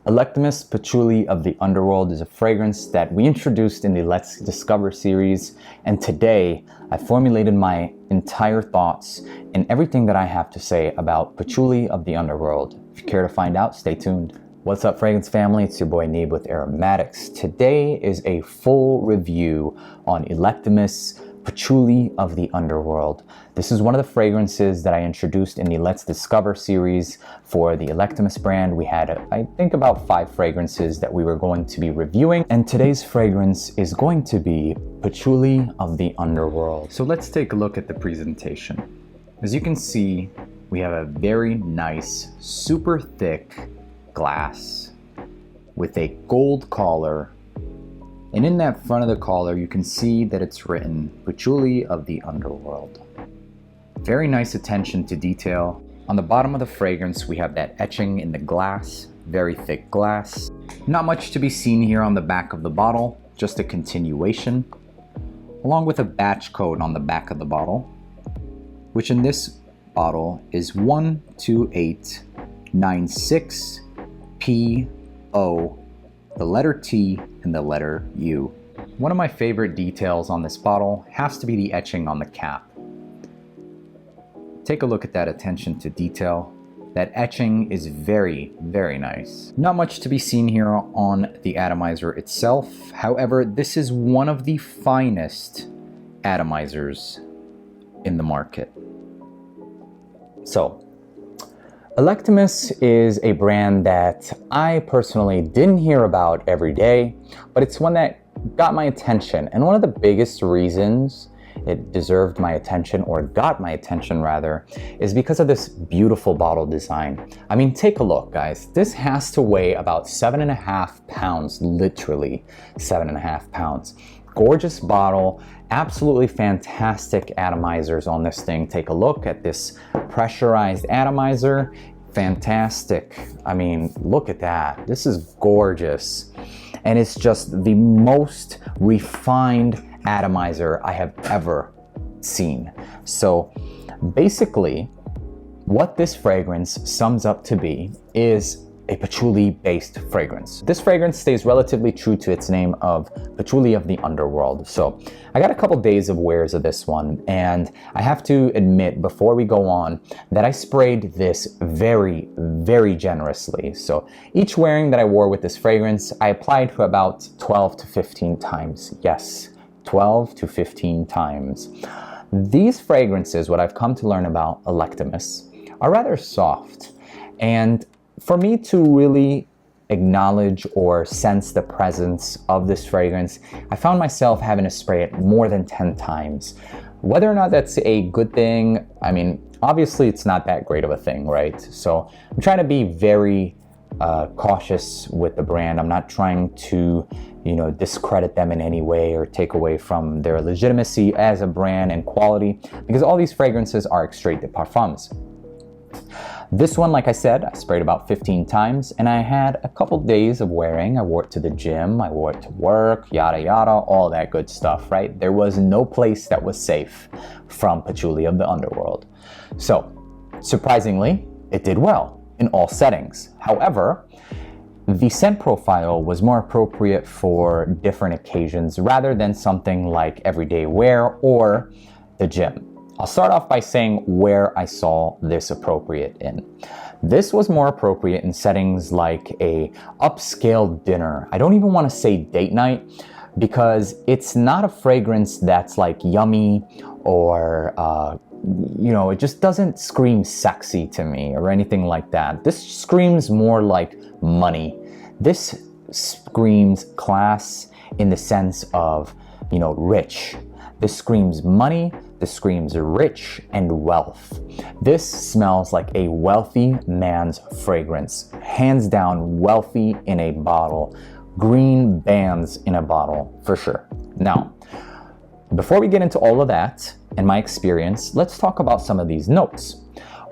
Electimuss Patchouli of the Underworld is a fragrance that we introduced in the Let's Discover series, and today I formulated my entire thoughts and everything that I have to say about Patchouli of the Underworld. If you care to find out, stay tuned. What's up, fragrance family? It's your boy Neeb with Aromatics. Today is a full review on Electimuss Patchouli of the Underworld. This is one of the fragrances that I introduced in the Let's Discover series for the Electimuss brand. We had, I think, about 5 fragrances that we were going to be reviewing, and today's fragrance is going to be Patchouli of the Underworld. So let's take a look at the presentation. As you can see, we have a very nice, super thick glass with a gold collar. And in that front of the collar, you can see that it's written Patchouli of the Underworld. Very nice attention to detail. On the bottom of the fragrance, we have that etching in the glass, very thick glass. Not much to be seen here on the back of the bottle, just a continuation, along with a batch code on the back of the bottle, which in this bottle is 12896PO, the letter T and the letter U. One of my favorite details on this bottle has to be the etching on the cap. Take a look at that attention to detail. That etching is very, very nice. Not much to be seen here on the atomizer itself. However, this is one of the finest atomizers in the market. So, Electimuss is a brand that I personally didn't hear about every day, but it's one that got my attention. And one of the biggest reasons it deserved my attention, or got my attention rather, is because of this beautiful bottle design. I mean, take a look, guys. This has to weigh about 7.5 pounds, literally 7.5 pounds. Gorgeous bottle, absolutely fantastic atomizers on this thing. Take a look at this pressurized atomizer. Fantastic. I mean, look at that. This is gorgeous. And it's just the most refined atomizer I have ever seen. So basically, what this fragrance sums up to be is a patchouli-based fragrance. This fragrance stays relatively true to its name of Patchouli of the Underworld. So I got a couple days of wears of this one, and I have to admit before we go on that I sprayed this very, very generously. So each wearing that I wore with this fragrance, I applied for about 12 to 15 times. Yes, 12 to 15 times. These fragrances, what I've come to learn about Electimuss, are rather soft, and for me to really acknowledge or sense the presence of this fragrance, I found myself having to spray it more than 10 times. Whether or not that's a good thing, I mean, obviously it's not that great of a thing, right? So I'm trying to be very cautious with the brand. I'm not trying to, discredit them in any way or take away from their legitimacy as a brand and quality, because all these fragrances are extrait de parfums. This one, like I said, I sprayed about 15 times, and I had a couple days of wearing. I wore it to the gym, I wore it to work, yada yada, all that good stuff, right? There was no place that was safe from Patchouli of the Underworld. So, surprisingly, it did well in all settings. However, the scent profile was more appropriate for different occasions rather than something like everyday wear or the gym. I'll start off by saying where I saw this appropriate in. This was more appropriate in settings like a upscale dinner. I don't even want to say date night, because it's not a fragrance that's like yummy or, it just doesn't scream sexy to me or anything like that. This screams more like money. This screams class in the sense of, rich. This screams money. This screams rich and wealth. This smells like a wealthy man's fragrance. Hands down, wealthy in a bottle. Green bands in a bottle, for sure. Now, before we get into all of that and my experience, let's talk about some of these notes.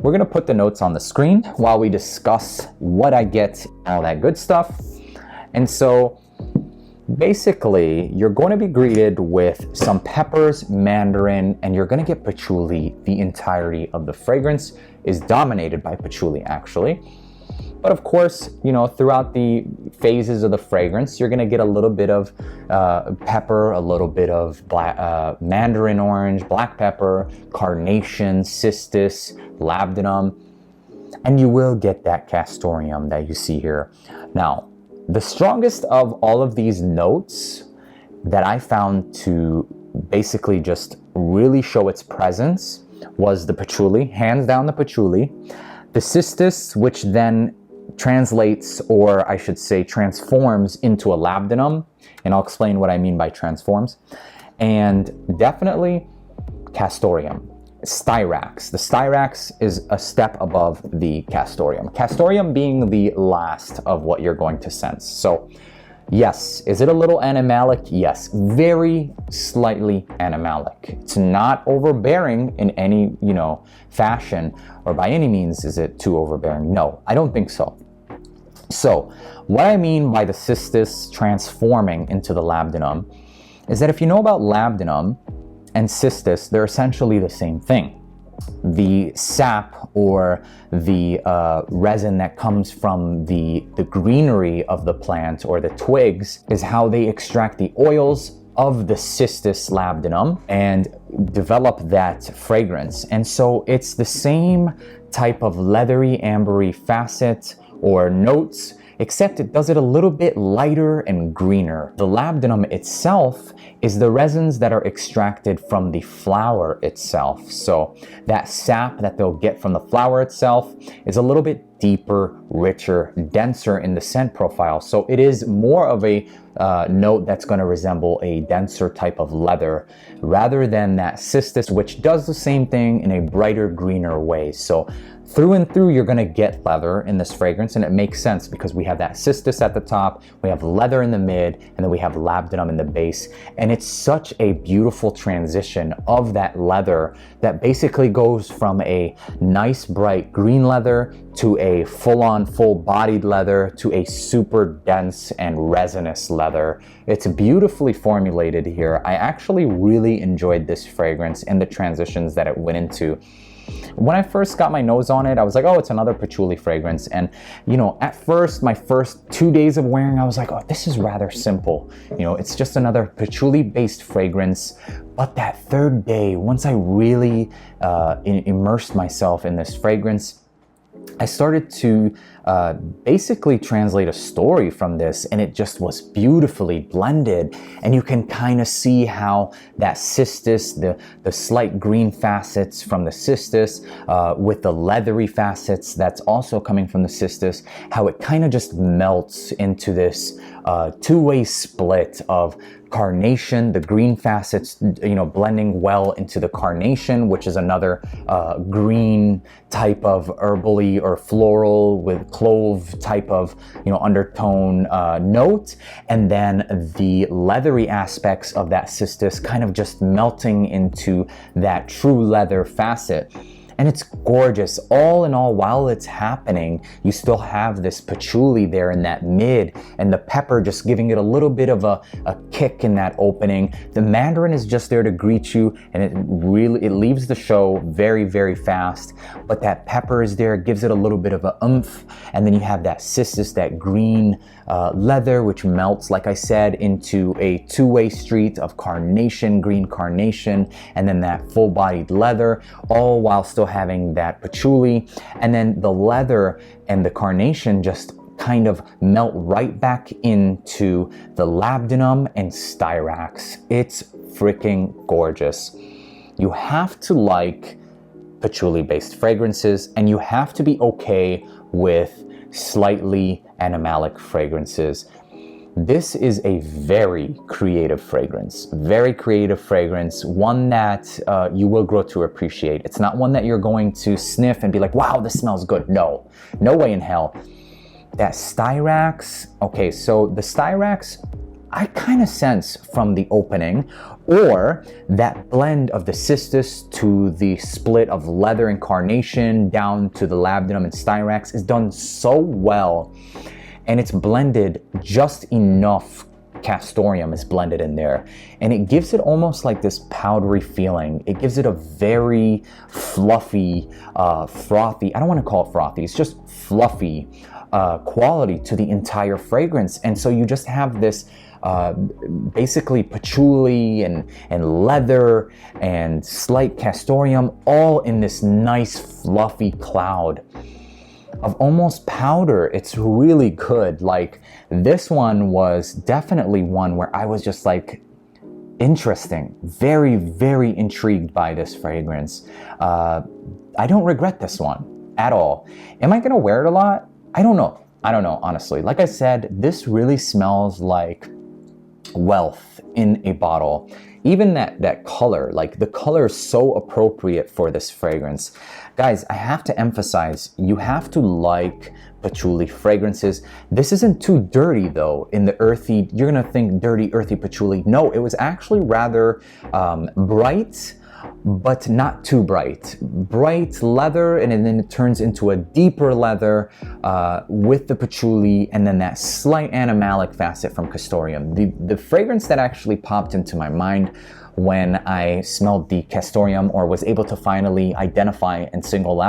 We're gonna put the notes on the screen while we discuss what I get, all that good stuff. And so, basically, you're going to be greeted with some peppers, mandarin, and you're going to get patchouli. The entirety of the fragrance is dominated by patchouli, actually. But of course, you know, throughout the phases of the fragrance, you're gonna get a little bit of pepper, a little bit of mandarin orange, black pepper, carnation, cistus, labdanum, and you will get that castoreum that you see here. Now, the strongest of all of these notes that I found to basically just really show its presence was the patchouli, hands down the patchouli, the cistus, which then translates, or I should say transforms into a labdanum, and I'll explain what I mean by transforms, and definitely castoreum. Styrax. The styrax is a step above the castoreum. Castoreum being the last of what you're going to sense. So yes, is it a little animalic? Yes, very slightly animalic. It's not overbearing in any, you know, fashion, or by any means is it too overbearing. No, I don't think so. So what I mean by the cistus transforming into the labdanum is that if you know about labdanum and cistus, they're essentially the same thing. The sap, or the resin that comes from the greenery of the plant or the twigs, is how they extract the oils of the cistus labdanum and develop that fragrance. And so it's the same type of leathery, ambery facet or notes, except it does it a little bit lighter and greener. The labdanum itself is the resins that are extracted from the flower itself. So that sap that they'll get from the flower itself is a little bit deeper, richer, denser in the scent profile. So it is more of a note that's going to resemble a denser type of leather rather than that cistus, which does the same thing in a brighter, greener way. So through and through, you're going to get leather in this fragrance, and it makes sense because we have that cistus at the top, we have leather in the mid, and then we have labdanum in the base. And it's such a beautiful transition of that leather that basically goes from a nice bright green leather to a full-on, full-bodied leather to a super dense and resinous leather. It's beautifully formulated here. I actually really enjoyed this fragrance and the transitions that it went into. When I first got my nose on it, I was like, oh, it's another patchouli fragrance. And, you know, at first, my first 2 days of wearing, I was like, oh, this is rather simple. You know, it's just another patchouli-based fragrance. But that third day, once I really immersed myself in this fragrance, I started to basically translate a story from this, and it just was beautifully blended. And you can kind of see how that cistus, the slight green facets from the cistus with the leathery facets that's also coming from the cistus, how it kind of just melts into this two-way split of carnation, the green facets, you know, blending well into the carnation, which is another green type of herbally or floral with clove type of, you know, undertone note, and then the leathery aspects of that cistus kind of just melting into that true leather facet. And it's gorgeous. All in all, while it's happening, you still have this patchouli there in that mid, and the pepper just giving it a little bit of a kick in that opening. The mandarin is just there to greet you, and it leaves the show very, very fast. But that pepper is there, gives it a little bit of a oomph. And then you have that cistus, that green leather, which melts, like I said, into a two-way street of carnation, green carnation, and then that full-bodied leather, all while still having that patchouli. And then the leather and the carnation just kind of melt right back into the labdanum and styrax. It's freaking gorgeous. You have to like patchouli-based fragrances, and you have to be okay with slightly animalic fragrances. This is a very creative fragrance, one that you will grow to appreciate. It's not one that you're going to sniff and be like, wow, this smells good. No way in hell. That styrax, okay, so the styrax, I kind of sense from the opening, or that blend of the cistus to the split of leather and carnation down to the labdanum and styrax is done so well. And it's blended just enough castoreum is blended in there, and it gives it almost like this powdery feeling. It gives it a very fluffy, frothy, I don't want to call it frothy, it's just fluffy quality to the entire fragrance. And so you just have this basically patchouli and leather and slight castoreum all in this nice fluffy cloud of almost powder. It's really good. Like, this one was definitely one where I was just like, interesting, very, very intrigued by this fragrance. I don't regret this one at all. Am I gonna wear it a lot? I don't know, honestly. Like I said, this really smells like wealth in a bottle. Even that color, like the color is so appropriate for this fragrance. Guys, I have to emphasize, you have to like patchouli fragrances. This isn't too dirty though, in the earthy, you're gonna think dirty, earthy patchouli. No, it was actually rather bright, but not too bright. Bright leather, and then it turns into a deeper leather with the patchouli, and then that slight animalic facet from castoreum. The fragrance that actually popped into my mind when I smelled the castoreum, or was able to finally identify and single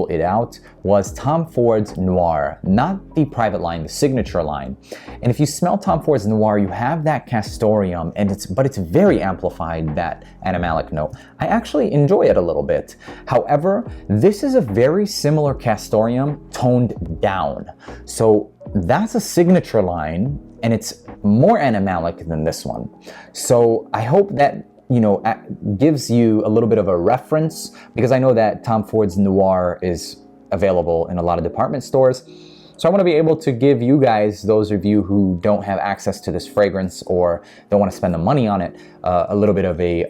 it out, was Tom Ford's Noir, not the private line, the signature line. And if you smell Tom Ford's Noir, you have that castoreum, and but it's very amplified, that animalic note. I actually enjoy it a little bit. However, this is a very similar castoreum toned down. So that's a signature line, and it's more animalic than this one. So I hope that, you know, gives you a little bit of a reference, because I know that Tom Ford's Noir is available in a lot of department stores. So I want to be able to give you guys, those of you who don't have access to this fragrance or don't want to spend the money on it, a little bit of a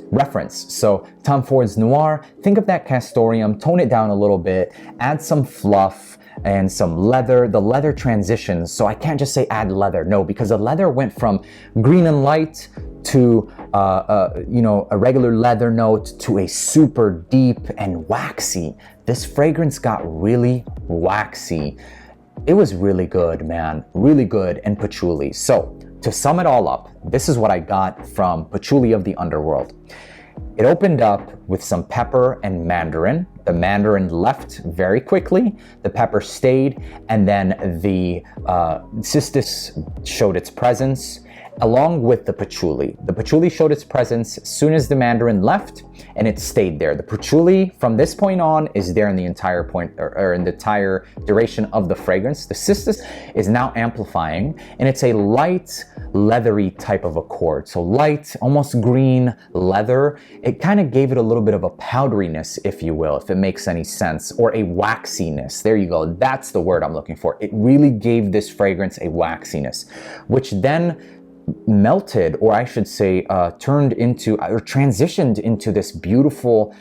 reference. So Tom Ford's Noir, think of that castoreum, tone it down a little bit, add some fluff and some leather. The leather transitions, so I can't just say add leather, no, because the leather went from green and light to you know, a regular leather note to a super deep and waxy. This fragrance got really waxy. It was really good, man, really good, and patchouli. So to sum it all up, this is what I got from Patchouli of the Underworld. It opened up with some pepper and mandarin. The mandarin left very quickly, the pepper stayed, and then the cistus showed its presence, along with the patchouli. The patchouli showed its presence as soon as the mandarin left, and it stayed there. The patchouli from this point on is there in the entire point, or in the entire duration of the fragrance. The cistus is now amplifying, and it's a light, leathery type of accord. So light, almost green leather. It kind of gave it a little bit of a powderiness, if you will, if it makes any sense, or a waxiness. There you go. That's the word I'm looking for. It really gave this fragrance a waxiness, which then melted, or I should say turned into, or transitioned into this beautiful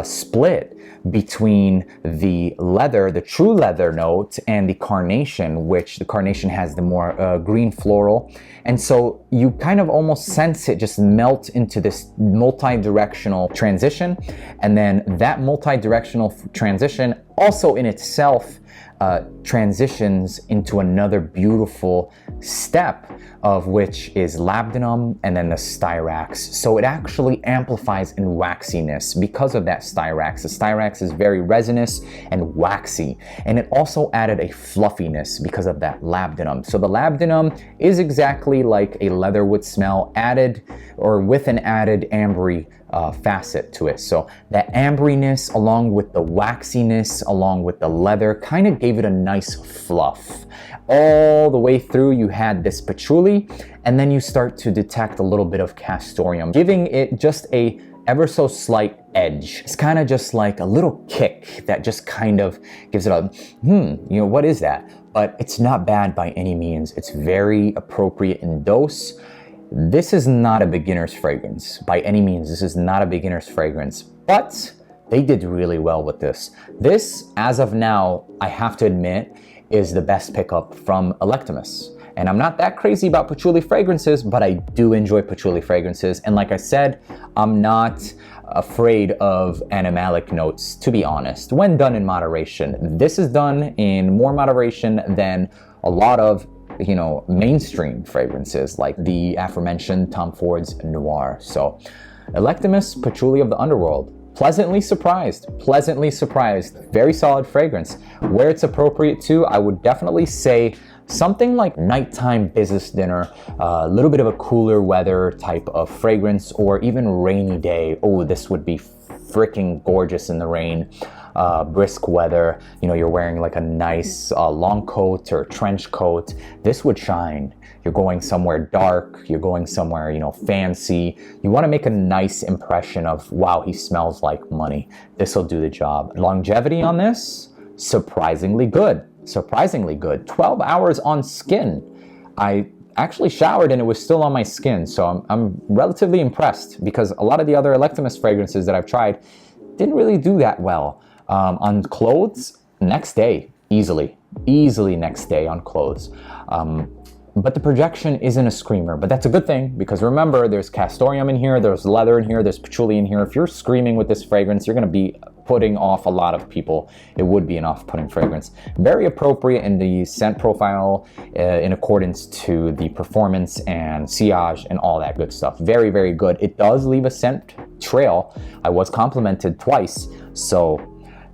split between the leather, the true leather note, and the carnation, which the carnation has the more green floral. And so you kind of almost sense it just melt into this multi-directional transition. And then that multi-directional transition also in itself transitions into another beautiful step, of which is labdanum and then the styrax. So it actually amplifies in waxiness because of that styrax. The styrax is very resinous and waxy, and it also added a fluffiness because of that labdanum. So the labdanum is exactly like a leather would smell, added, or with an added ambery facet to it. So that amberiness along with the waxiness along with the leather kind of gave it a nice fluff. All the way through you had this patchouli, and then you start to detect a little bit of castoreum, giving it just a ever so slight edge. It's kind of just like a little kick that just kind of gives it a, you know, what is that? But it's not bad by any means. It's very appropriate in dose. This is not a beginner's fragrance by any means. This is not a beginner's fragrance, but they did really well with this. This, as of now, I have to admit, is the best pickup from Electimuss. And I'm not that crazy about patchouli fragrances, but I do enjoy patchouli fragrances. And like I said, I'm not afraid of animalic notes, to be honest, when done in moderation. This is done in more moderation than a lot of you know, mainstream fragrances like the aforementioned Tom Ford's Noir. So Electimuss Patchouli of the Underworld. Pleasantly surprised, very solid fragrance. Where it's appropriate to, I would definitely say something like nighttime business dinner, a little bit of a cooler weather type of fragrance, or even rainy day. Oh, this would be freaking gorgeous in the rain. Brisk weather, you know, you're wearing like a nice long coat or trench coat. This would shine. You're going somewhere dark, you're going somewhere, you know, fancy. You want to make a nice impression of, wow, he smells like money. This will do the job. Longevity on this, surprisingly good. 12 hours on skin. I actually showered and it was still on my skin, so I'm relatively impressed, because a lot of the other Electimuss fragrances that I've tried didn't really do that well. On clothes, next day, easily next day on clothes. But the projection isn't a screamer, but that's a good thing, because remember, there's castoreum in here, there's leather in here, there's patchouli in here. If you're screaming with this fragrance, you're gonna be putting off a lot of people. It would be an off-putting fragrance. Very appropriate in the scent profile, in accordance to the performance and sillage and all that good stuff. Very, very good. It does leave a scent trail. I was complimented twice, so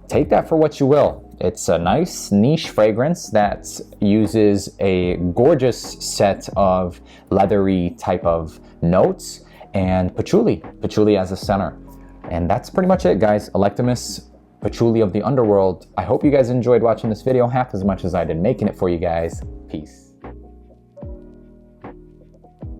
take that for what you will. It's a nice niche fragrance that uses a gorgeous set of leathery type of notes and patchouli as a center. And that's pretty much it, guys. Electimuss Patchouli of the Underworld. I hope you guys enjoyed watching this video half as much as I did making it for you guys. Peace.